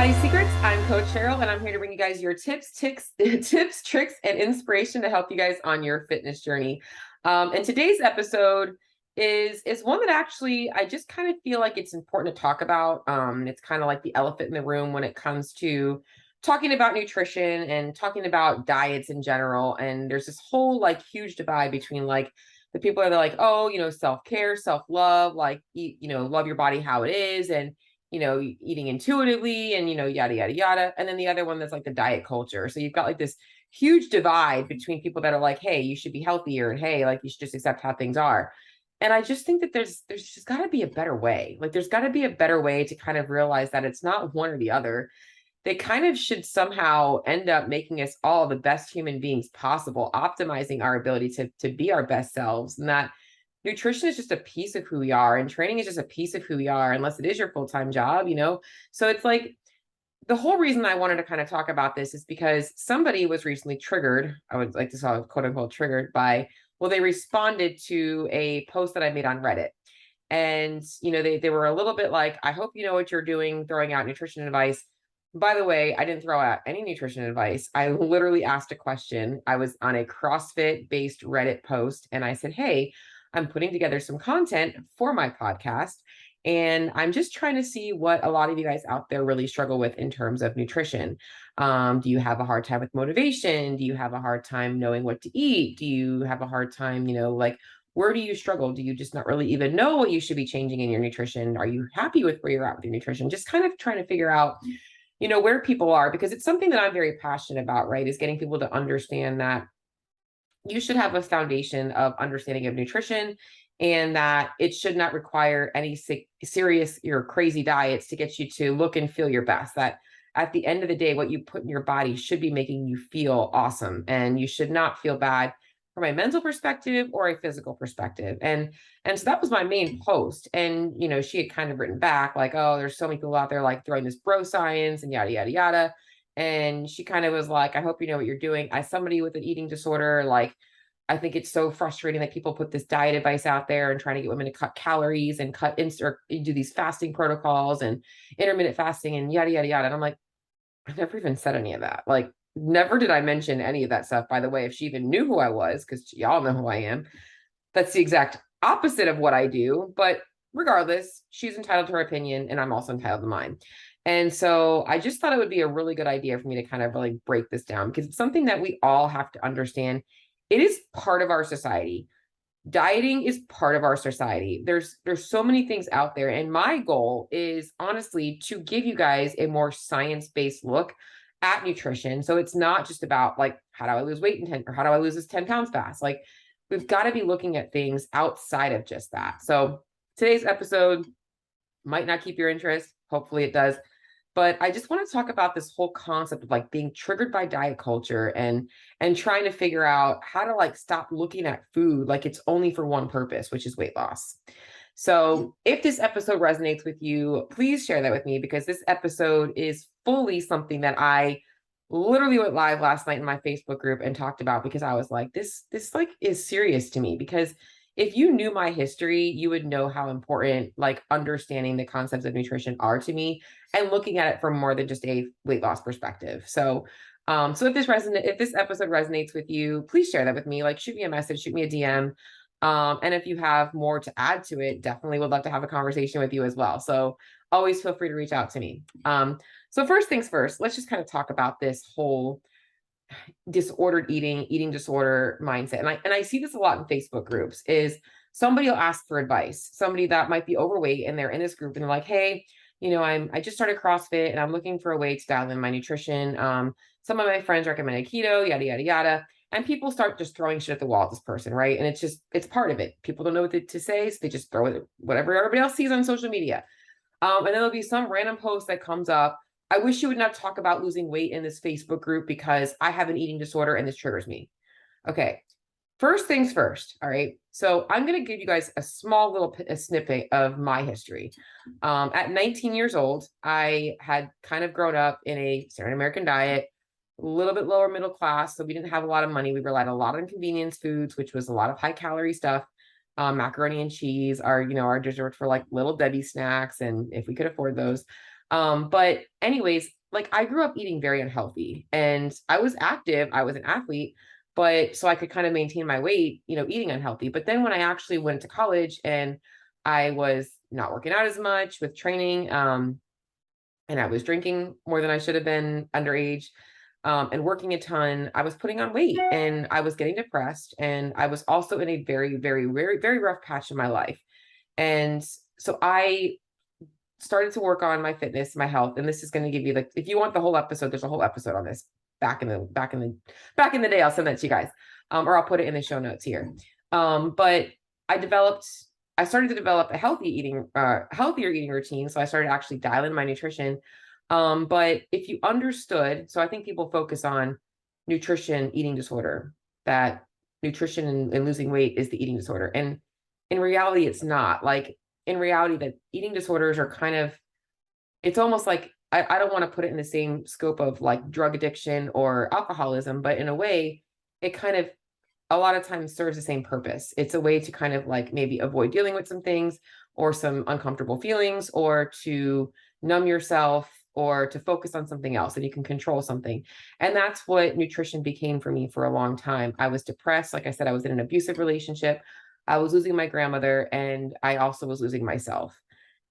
Body Secrets. I'm Coach Cheryl, and I'm here to bring you guys your tips, tricks, and inspiration to help you guys on your fitness journey. And today's episode is one that actually I just kind of feel like it's important to talk about. It's kind of like the elephant in the room when it comes to talking about nutrition and talking about diets in general. And there's this whole like huge divide between like the people that are like, oh, self-care, self-love, like eat, love your body how it is, and eating intuitively and, yada, yada, yada. And then the other one that's like the diet culture. So you've got like this huge divide between people that are like, hey, you should be healthier, and hey, like you should just accept how things are. And I just think that there's just got to be a better way. Like there's got to be a better way to kind of realize that it's not one or the other. They kind of should somehow end up making us all the best human beings possible, optimizing our ability to be our best selves. And that nutrition is just a piece of who we are, and training is just a piece of who we are, unless it is your full-time job. So it's like the whole reason I wanted to kind of talk about this is because somebody was recently triggered. I would like to say quote unquote triggered by, well, they responded to a post that I made on Reddit. And they were a little bit like, I hope you know what you're doing, throwing out nutrition advice. By the way, I didn't throw out any nutrition advice. I literally asked a question. I was on a CrossFit based Reddit post, and I said, hey, I'm putting together some content for my podcast, and I'm just trying to see what a lot of you guys out there really struggle with in terms of nutrition. Do you have a hard time with motivation? Do you have a hard time knowing what to eat? Do you have a hard time, like, where do you struggle? Do you just not really even know what you should be changing in your nutrition? Are you happy with where you're at with your nutrition? Just kind of trying to figure out, where people are, because it's something that I'm very passionate about, right? Is getting people to understand that you should have a foundation of understanding of nutrition, and that it should not require any serious or crazy diets to get you to look and feel your best. That at the end of the day, what you put in your body should be making you feel awesome, and you should not feel bad from a mental perspective or a physical perspective. And so that was my main post. And she had kind of written back like, oh, there's so many people out there like throwing this bro science and yada yada yada. And she kind of was like, I hope you know what you're doing. As somebody with an eating disorder, like, I think it's so frustrating that people put this diet advice out there and trying to get women to cut calories and or do these fasting protocols and intermittent fasting and yada, yada, yada. And I'm like, I never even said any of that. Like, never did I mention any of that stuff. By the way, if she even knew who I was, because y'all know who I am, that's the exact opposite of what I do. But regardless, she's entitled to her opinion, and I'm also entitled to mine. And so I just thought it would be a really good idea for me to kind of really break this down, because it's something that we all have to understand. It is part of our society. Dieting is part of our society. There's so many things out there, and my goal is honestly to give you guys a more science-based look at nutrition. So it's not just about like, how do I lose weight in 10, or how do I lose this 10 pounds fast? Like, we've got to be looking at things outside of just that. So today's episode might not keep your interest. Hopefully it does. But I just want to talk about this whole concept of like being triggered by diet culture, and trying to figure out how to like stop looking at food like it's only for one purpose, which is weight loss. So if this episode resonates with you, please share that with me, because this episode is fully something that I literally went live last night in my Facebook group and talked about, because I was like, this like is serious to me. Because if you knew my history, you would know how important like understanding the concepts of nutrition are to me, and looking at it from more than just a weight loss perspective. So so if this episode resonates with you, please share that with me. Like, shoot me a message, shoot me a DM. And if you have more to add to it, definitely would love to have a conversation with you as well. So always feel free to reach out to me. So first things first, let's just kind of talk about this whole disordered eating disorder mindset. And I see this a lot in Facebook groups. Is somebody will ask for advice, somebody that might be overweight, and they're in this group and they're like, hey, I just started CrossFit and I'm looking for a way to dial in my nutrition. Some of my friends recommended keto, yada, yada, yada. And people start just throwing shit at the wall at this person, right? And it's part of it. People don't know what to say, so they just throw it, whatever everybody else sees on social media. And then there'll be some random post that comes up. I wish you would not talk about losing weight in this Facebook group because I have an eating disorder and this triggers me. Okay. First things first. All right. So I'm going to give you guys a small little snippet of my history. At 19 years old, I had kind of grown up in a Southern American diet, a little bit lower middle class. So we didn't have a lot of money. We relied a lot on convenience foods, which was a lot of high calorie stuff. Macaroni and cheese, our dessert for like little Debbie snacks, and if we could afford those. But anyways, like I grew up eating very unhealthy and I was active, I was an athlete, but so I could kind of maintain my weight, eating unhealthy. But then when I actually went to college and I was not working out as much with training, and I was drinking more than I should have been underage, and working a ton, I was putting on weight and I was getting depressed. And I was also in a very, very, very, very rough patch in my life. And so I started to work on my fitness, my health, and this is going to give you like, if you want the whole episode, there's a whole episode on this back in the day. I'll send that to you guys, or I'll put it in the show notes here. But I started to develop a healthier eating routine. So I started actually dialing my nutrition. But if you understood, so I think people focus on nutrition, eating disorder, that nutrition and losing weight is the eating disorder. And in reality, it's not. Like in reality, that eating disorders are kind of, it's almost like, I don't want to put it in the same scope of like drug addiction or alcoholism, but in a way, it kind of a lot of times serves the same purpose. It's a way to kind of like maybe avoid dealing with some things or some uncomfortable feelings, or to numb yourself, or to focus on something else and you can control something. And that's what nutrition became for me for a long time. I was depressed. Like I said, I was in an abusive relationship. I was losing my grandmother and I also was losing myself.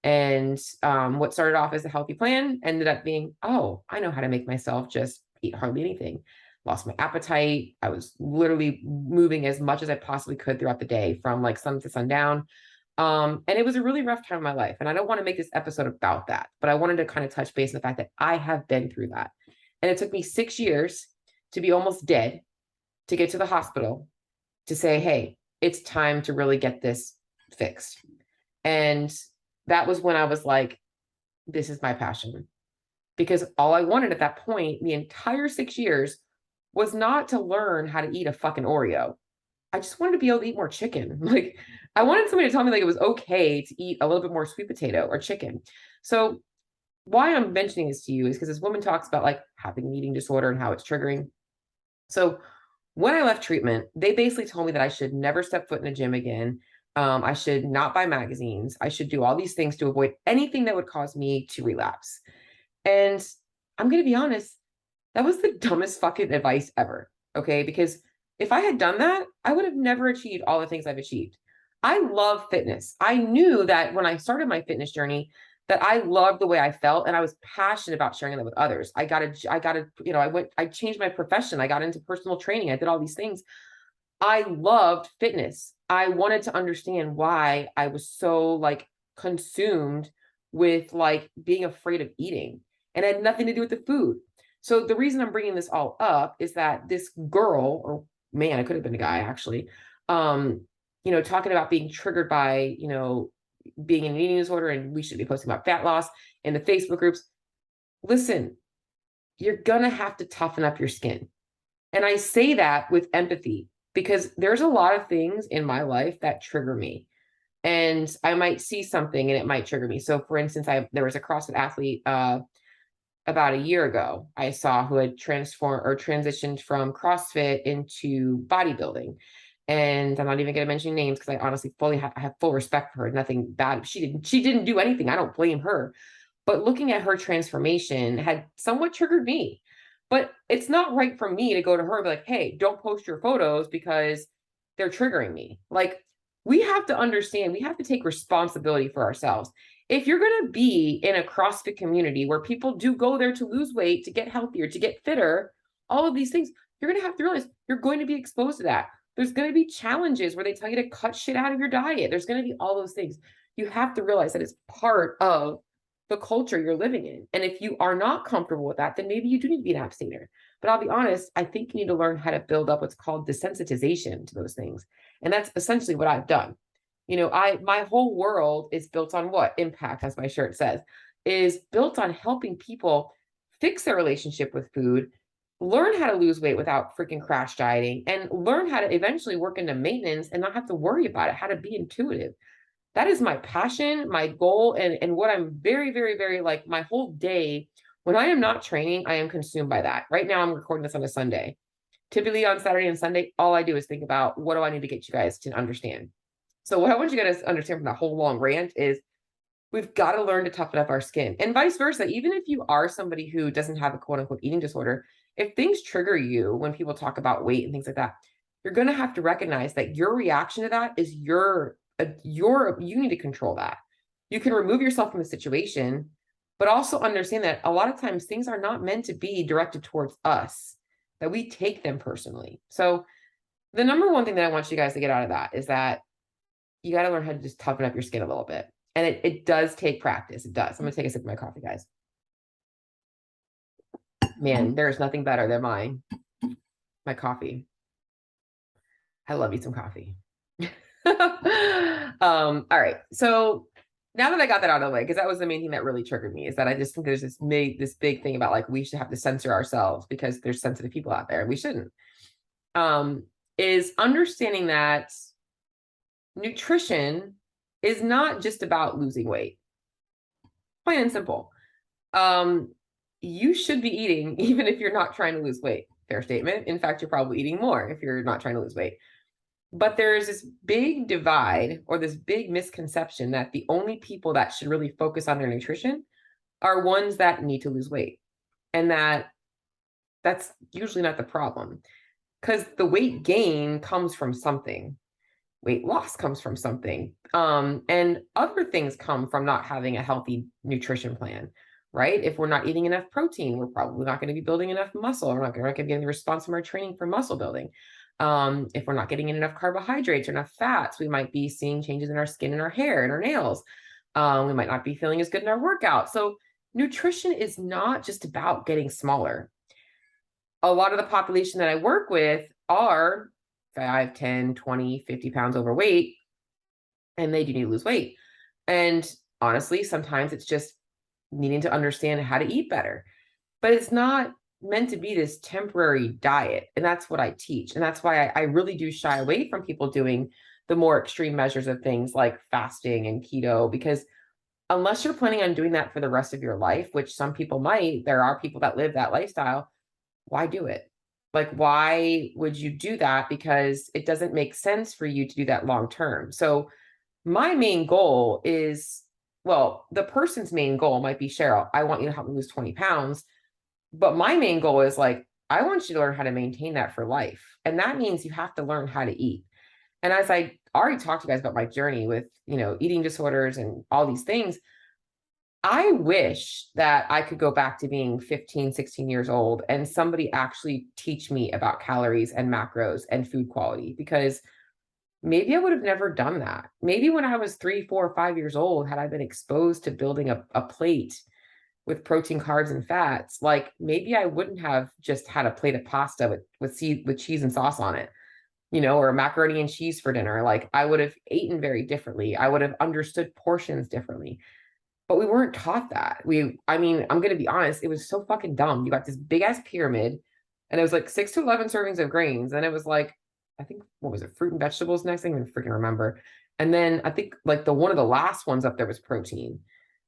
And what started off as a healthy plan ended up being, oh, I know how to make myself just eat hardly anything. Lost my appetite. I was literally moving as much as I possibly could throughout the day from like sun to sundown. And it was a really rough time in my life. And I don't want to make this episode about that, but I wanted to kind of touch base on the fact that I have been through that. And it took me 6 years to be almost dead to get to the hospital to say, hey, it's time to really get this fixed. And that was when I was like, this is my passion. Because all I wanted at that point, the entire 6 years, was not to learn how to eat a fucking Oreo. I just wanted to be able to eat more chicken. Like I wanted somebody to tell me like it was okay to eat a little bit more sweet potato or chicken. So why I'm mentioning this to you is because this woman talks about like having an eating disorder and how it's triggering. So when I left treatment, they basically told me that I should never step foot in a gym again. I should not buy magazines. I should do all these things to avoid anything that would cause me to relapse. And I'm going to be honest, that was the dumbest fucking advice ever. Okay. Because if I had done that, I would have never achieved all the things I've achieved. I love fitness. I knew that when I started my fitness journey, that I loved the way I felt and I was passionate about sharing that with others. I changed my profession. I got into personal training. I did all these things. I loved fitness. I wanted to understand why I was so like consumed with like being afraid of eating, and it had nothing to do with the food. So the reason I'm bringing this all up is that this girl, or man, it could have been a guy actually, talking about being triggered by, being in an eating disorder and we should be posting about fat loss in the Facebook groups. Listen, you're going to have to toughen up your skin. And I say that with empathy because there's a lot of things in my life that trigger me. And I might see something and it might trigger me. So for instance, there was a CrossFit athlete about a year ago I saw who had transformed or transitioned from CrossFit into bodybuilding. And I'm not even going to mention names because I honestly I have full respect for her. Nothing bad. She didn't do anything. I don't blame her. But looking at her transformation had somewhat triggered me. But it's not right for me to go to her and be like, hey, don't post your photos because they're triggering me. Like, we have to understand, we have to take responsibility for ourselves. If you're going to be in a CrossFit community where people do go there to lose weight, to get healthier, to get fitter, all of these things, you're going to have to realize you're going to be exposed to that. There's going to be challenges where they tell you to cut shit out of your diet. There's going to be all those things. You have to realize that it's part of the culture you're living in. And if you are not comfortable with that, then maybe you do need to be an abstainer. But I'll be honest, I think you need to learn how to build up what's called desensitization to those things. And that's essentially what I've done. My whole world is built on what? Impact, as my shirt says, is built on helping people fix their relationship with food, learn how to lose weight without freaking crash dieting, and learn how to eventually work into maintenance and not have to worry about it, how to be intuitive. That is my passion, my goal, and what I'm very, very, very like my whole day. When I am not training, I am consumed by that. Right now, I'm recording this on a Sunday. Typically on Saturday and Sunday, all I do is think about what do I need to get you guys to understand. So what I want you guys to understand from that whole long rant is we've got to learn to toughen up our skin, and vice versa. Even if you are somebody who doesn't have a quote unquote eating disorder, if things trigger you when people talk about weight and things like that, you're going to have to recognize that your reaction to that is you need to control that. You can remove yourself from the situation, but also understand that a lot of times things are not meant to be directed towards us, that we take them personally. So the number one thing that I want you guys to get out of that is that you got to learn how to just toughen up your skin a little bit. And it does take practice. It does. I'm going to take a sip of my coffee, guys. Man, there's nothing better than my coffee. I love me some coffee. All right. So now that I got that out of the way, because that was the main thing that really triggered me, is that I just think there's this big thing about like we should have to censor ourselves because there's sensitive people out there and we shouldn't. Is understanding that nutrition is not just about losing weight. Plain and simple. You should be eating even if you're not trying to lose weight. Fair statement. In fact, you're probably eating more if you're not trying to lose weight. But there's this big divide or this big misconception that the only people that should really focus on their nutrition are ones that need to lose weight. And that's usually not the problem, because the weight gain comes from something. Weight loss comes from something. And other things come from not having a healthy nutrition plan, right? If we're not eating enough protein, we're probably not going to be building enough muscle. We're not going to get the response from our training for muscle building. If we're not getting enough carbohydrates or enough fats, we might be seeing changes in our skin and our hair and our nails. We might not be feeling as good in our workout. So nutrition is not just about getting smaller. A lot of the population that I work with are 5, 10, 20, 50 pounds overweight, and they do need to lose weight. And honestly, sometimes it's just needing to understand how to eat better, but it's not meant to be this temporary diet. And that's what I teach. And that's why I really do shy away from people doing the more extreme measures of things like fasting and keto, because unless you're planning on doing that for the rest of your life, which some people might, there are people that live that lifestyle, why do it? Like, why would you do that? Because it doesn't make sense for you to do that long term. So my main goal is, well, the person's main goal might be, Cheryl, I want you to help me lose 20 pounds. But my main goal is like, I want you to learn how to maintain that for life. And that means you have to learn how to eat. And as I already talked to you guys about my journey with, eating disorders and all these things, I wish that I could go back to being 15, 16 years old and somebody actually teach me about calories and macros and food quality, because maybe I would have never done that. Maybe when I was 3, 4, 5 years old, had I been exposed to building a plate with protein, carbs, and fats, like maybe I wouldn't have just had a plate of pasta with cheese and sauce on it, or macaroni and cheese for dinner. Like I would have eaten very differently. I would have understood portions differently. But we weren't taught that. I'm going to be honest, it was so fucking dumb. You got this big ass pyramid and it was like 6 to 11 servings of grains. And it was like, I think, what was it? Fruit and vegetables next? I don't even freaking remember. And then I think like one of the last ones up there was protein,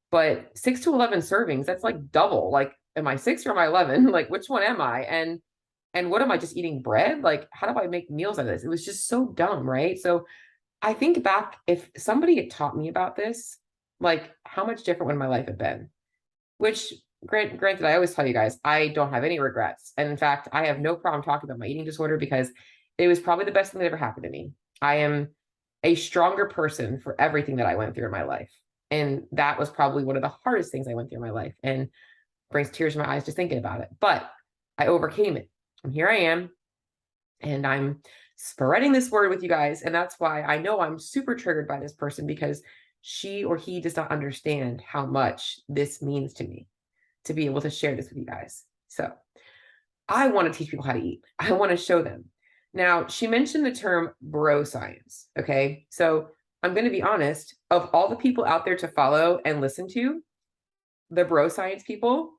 but 6 to 11 servings, that's like double. Like, am I 6 or am I 11? Like, which one am I? And what am I, just eating bread? Like, how do I make meals out of this? It was just so dumb. Right. So I think back, if somebody had taught me about this, like how much different would my life have been? Which, granted, I always tell you guys, I don't have any regrets. And in fact, I have no problem talking about my eating disorder because it was probably the best thing that ever happened to me. I am a stronger person for everything that I went through in my life. And that was probably one of the hardest things I went through in my life, and brings tears to my eyes just thinking about it. But I overcame it. And here I am. And I'm spreading this word with you guys. And that's why I know I'm super triggered by this person, because she or he does not understand how much this means to me to be able to share this with you guys. So I want to teach people how to eat. I want to show them. Now, she mentioned the term bro science. Okay. So I'm going to be honest, of all the people out there to follow and listen to, the bro science people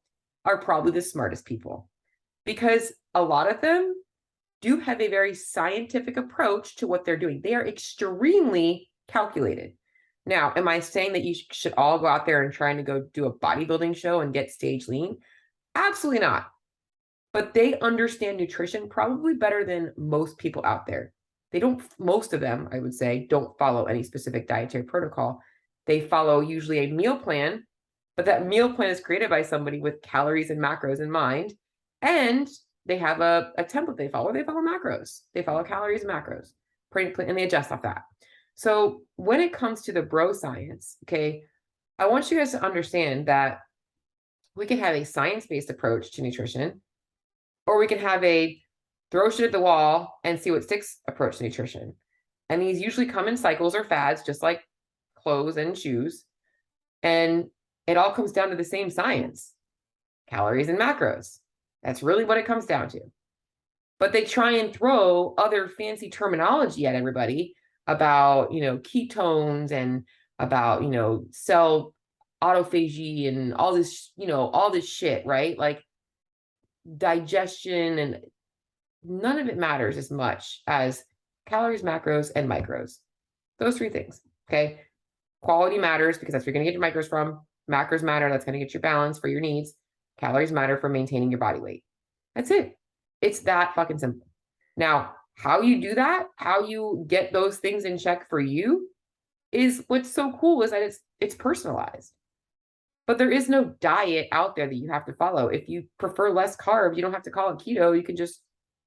are probably the smartest people, because a lot of them do have a very scientific approach to what they're doing. They are extremely calculated. Now, am I saying that you should all go out there and trying to go do a bodybuilding show and get stage lean? Absolutely not. But they understand nutrition probably better than most people out there. Most of them, I would say, don't follow any specific dietary protocol. They follow usually a meal plan, but that meal plan is created by somebody with calories and macros in mind. And they have a template they follow. They follow macros. They follow calories and macros, and they adjust off that. So when it comes to the bro science, okay, I want you guys to understand that we can have a science-based approach to nutrition, or we can have a throw shit at the wall and see what sticks approach to nutrition. And these usually come in cycles or fads, just like clothes and shoes. And it all comes down to the same science, calories and macros. That's really what it comes down to. But they try and throw other fancy terminology at everybody about, ketones and about, cell autophagy and all this, all this shit, right? Like digestion, and none of it matters as much as calories, macros, and micros. Those three things, okay? Quality matters because that's where you're going to get your micros from. Macros matter, that's going to get your balance for your needs. Calories matter for maintaining your body weight. That's it. It's that fucking simple. Now, how you do that, how you get those things in check for you, is what's so cool is that it's personalized. But there is no diet out there that you have to follow. If you prefer less carbs, you don't have to call it keto. You can just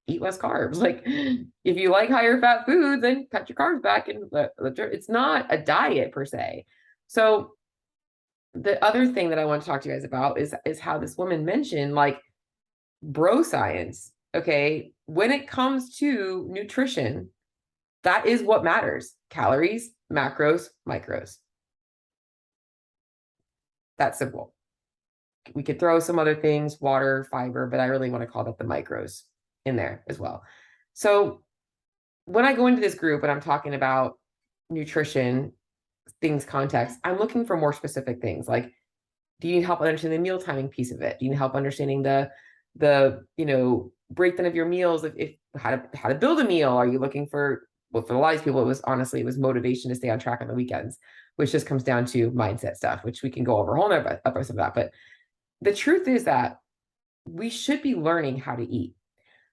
eat less carbs. Like if you like higher fat foods, then cut your carbs back. And it's not a diet per se. So the other thing that I want to talk to you guys about is how this woman mentioned like bro science. Okay. When it comes to nutrition, that is what matters. Calories, macros, micros. That's simple. We could throw some other things, water, fiber, but I really want to call that the micros in there as well. So when I go into this group and I'm talking about nutrition, things, context, I'm looking for more specific things. Like, do you need help understanding the meal timing piece of it? Do you need help understanding the breakdown of your meals? If how to build a meal? Are you looking for, well, for a lot of people, it was motivation to stay on track on the weekends, which just comes down to mindset stuff, which we can go over a whole other episode of that. But the truth is that we should be learning how to eat.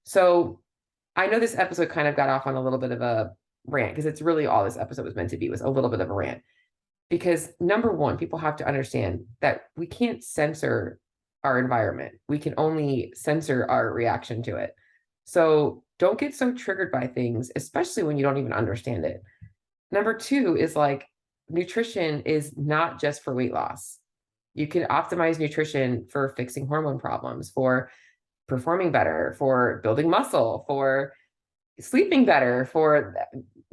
So I know this episode kind of got off on a little bit of a rant because it's really all this episode was meant to be, was a little bit of a rant. Because number one, people have to understand that we can't censor our environment. We can only censor our reaction to it. So don't get so triggered by things, especially when you don't even understand it. Number two is like nutrition is not just for weight loss. You can optimize nutrition for fixing hormone problems, for performing better, for building muscle, for sleeping better, for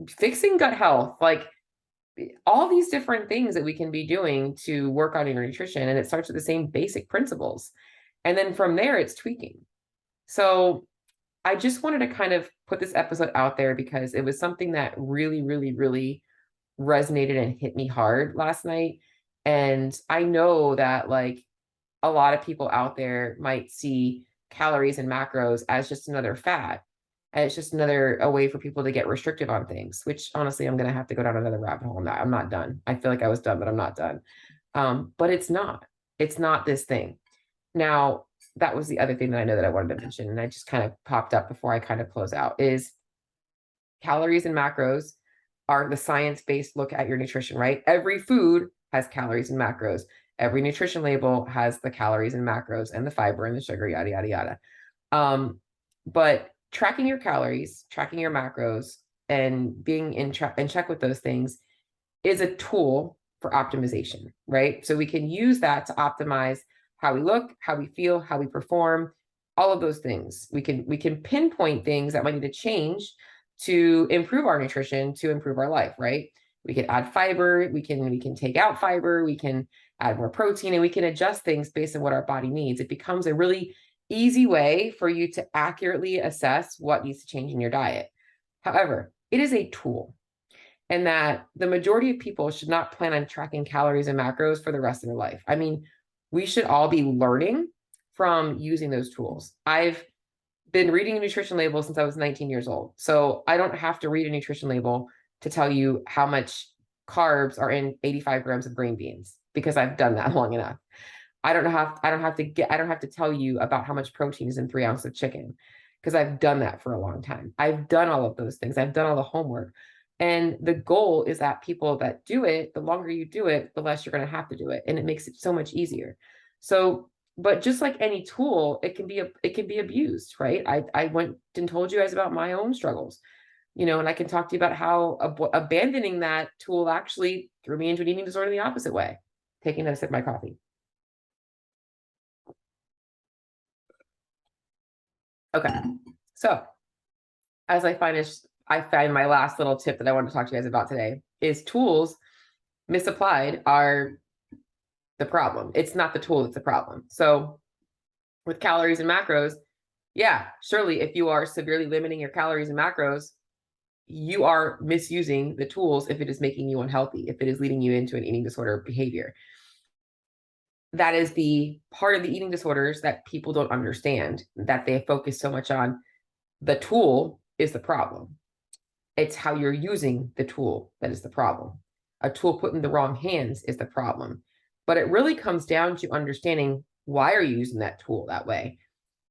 fixing gut health, like all these different things that we can be doing to work on your nutrition. And it starts with the same basic principles. And then from there, it's tweaking. So I just wanted to kind of put this episode out there because it was something that really, really, really resonated and hit me hard last night. And I know that like a lot of people out there might see calories and macros as just another fad. And it's just a way for people to get restrictive on things, which honestly, I'm going to have to go down another rabbit hole on that. I'm not done. I feel like I was done, but I'm not done. But it's not this thing. Now, that was the other thing that I know that I wanted to mention. And I just kind of popped up before I kind of close out is calories and macros are the science-based look at your nutrition, right? Every food has calories and macros. Every nutrition label has the calories and macros and the fiber and the sugar, yada, yada, yada. But tracking your calories, tracking your macros, and being in check with those things is a tool for optimization, right? So we can use that to optimize how we look, how we feel, how we perform, all of those things. We can pinpoint things that might need to change to improve our nutrition, to improve our life, right? We can add fiber, we can take out fiber, we can add more protein, and we can adjust things based on what our body needs. It becomes a really easy way for you to accurately assess what needs to change in your diet. However, it is a tool, and that the majority of people should not plan on tracking calories and macros for the rest of their life. I mean, we should all be learning from using those tools. I've been reading a nutrition label since I was 19 years old. So I don't have to read a nutrition label to tell you how much carbs are in 85 grams of green beans because I've done that long enough. I don't have to tell you about how much protein is in 3 ounces of chicken because I've done that for a long time. I've done all of those things. I've done all the homework. And the goal is that people that do it, the longer you do it, the less you're going to have to do it. And it makes it so much easier. So, but just like any tool, it can be abused, right? I went and told you guys about my own struggles, and I can talk to you about how abandoning that tool actually threw me into an eating disorder the opposite way. Taking a sip of my coffee. Okay. So as I find my last little tip that I wanted to talk to you guys about today is tools misapplied are the problem. It's not the tool that's the problem. So with calories and macros, yeah, surely if you are severely limiting your calories and macros, you are misusing the tools if it is making you unhealthy, if it is leading you into an eating disorder behavior. That is the part of the eating disorders that people don't understand, that they focus so much on. The tool is the problem. It's how you're using the tool that is the problem. A tool put in the wrong hands is the problem. But it really comes down to understanding, why are you using that tool that way?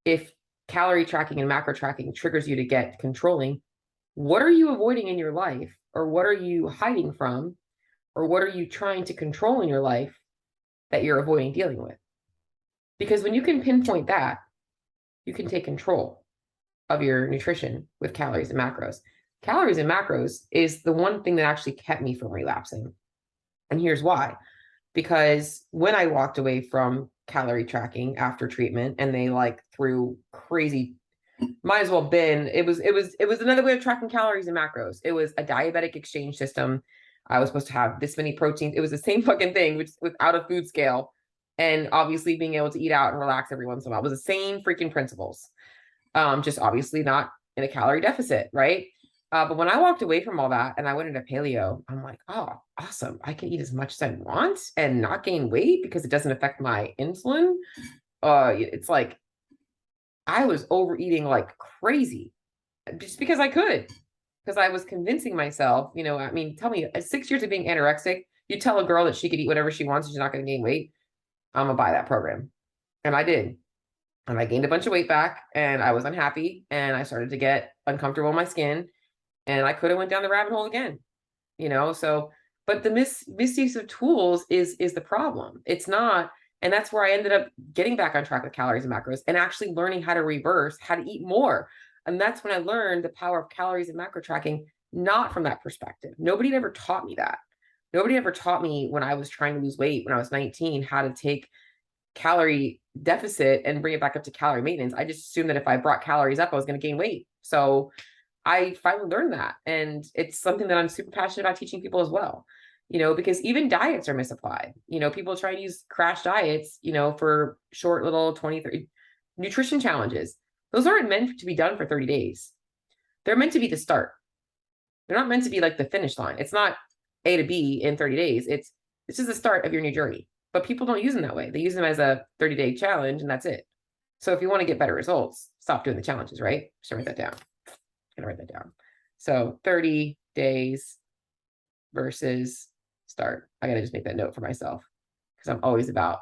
If calorie tracking and macro tracking triggers you to get controlling, what are you avoiding in your life? Or what are you hiding from? Or what are you trying to control in your life that you're avoiding dealing with? Because when you can pinpoint that, you can take control of your nutrition with calories and macros. Calories and macros is the one thing that actually kept me from relapsing. And here's why. Because when I walked away from calorie tracking after treatment, and they threw crazy, might as well been, it was another way of tracking calories and macros. It was a diabetic exchange system. I was supposed to have this many proteins. It was the same fucking thing, which without a food scale, and obviously being able to eat out and relax every once in a while. It was the same freaking principles. Just obviously not in a calorie deficit, right? But when I walked away from all that and I went into paleo, I'm like, oh, awesome. I can eat as much as I want and not gain weight because it doesn't affect my insulin. It's like I was overeating like crazy just because I could, because I was convincing myself, I mean, tell me, 6 years of being anorexic, you tell a girl that she could eat whatever she wants, she's not going to gain weight. I'm going to buy that program. And I did. And I gained a bunch of weight back, and I was unhappy, and I started to get uncomfortable in my skin, and I could have went down the rabbit hole again, so, but the misuse of tools is the problem. It's not. And that's where I ended up getting back on track with calories and macros and actually learning how to reverse, how to eat more. And that's when I learned the power of calories and macro tracking, not from that perspective. Nobody ever taught me that. Nobody ever taught me, when I was trying to lose weight when I was 19, how to take calorie deficit and bring it back up to calorie maintenance. I just assumed that if I brought calories up, I was going to gain weight. So I finally learned that. And it's something that I'm super passionate about teaching people as well, because even diets are misapplied. People try to use crash diets, for short little 20, 30 nutrition challenges. Those aren't meant to be done for 30 days. They're meant to be the start. They're not meant to be like the finish line. It's not A to B in 30 days. This is the start of your new journey. But people don't use them that way. They use them as a 30-day challenge, and that's it. So if you want to get better results, stop doing the challenges, right? Just write that down. I'm gonna write that down. So 30 days versus start. I gotta just make that note for myself, because I'm always about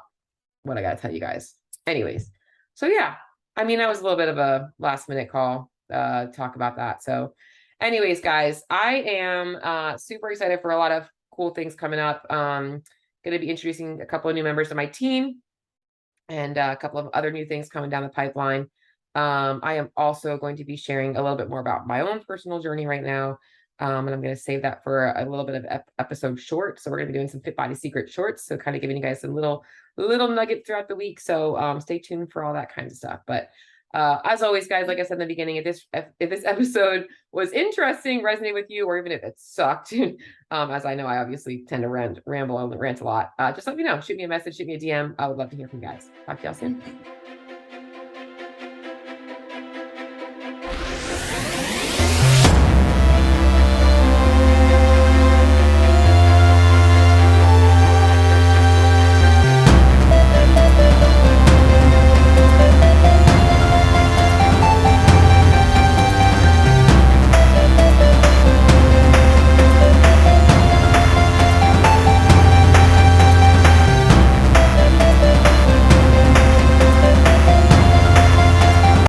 what I gotta tell you guys. Anyways, so yeah, I mean, that was a little bit of a last minute call, talk about that. So anyways, guys, I am super excited for a lot of cool things coming up. Going to be introducing a couple of new members to my team, and a couple of other new things coming down the pipeline. I am also going to be sharing a little bit more about my own personal journey right now. And I'm going to save that for a little bit of episode short. So we're going to be doing some Fit Body Secret shorts. So kind of giving you guys some little nuggets throughout the week. So stay tuned for all that kind of stuff. But as always, guys, like I said in the beginning, if this episode was interesting, resonate with you, or even if it sucked, as I know I obviously tend to ramble and rant a lot, just let me know. Shoot me a message, shoot me a DM. I would love to hear from you guys. Talk to y'all soon.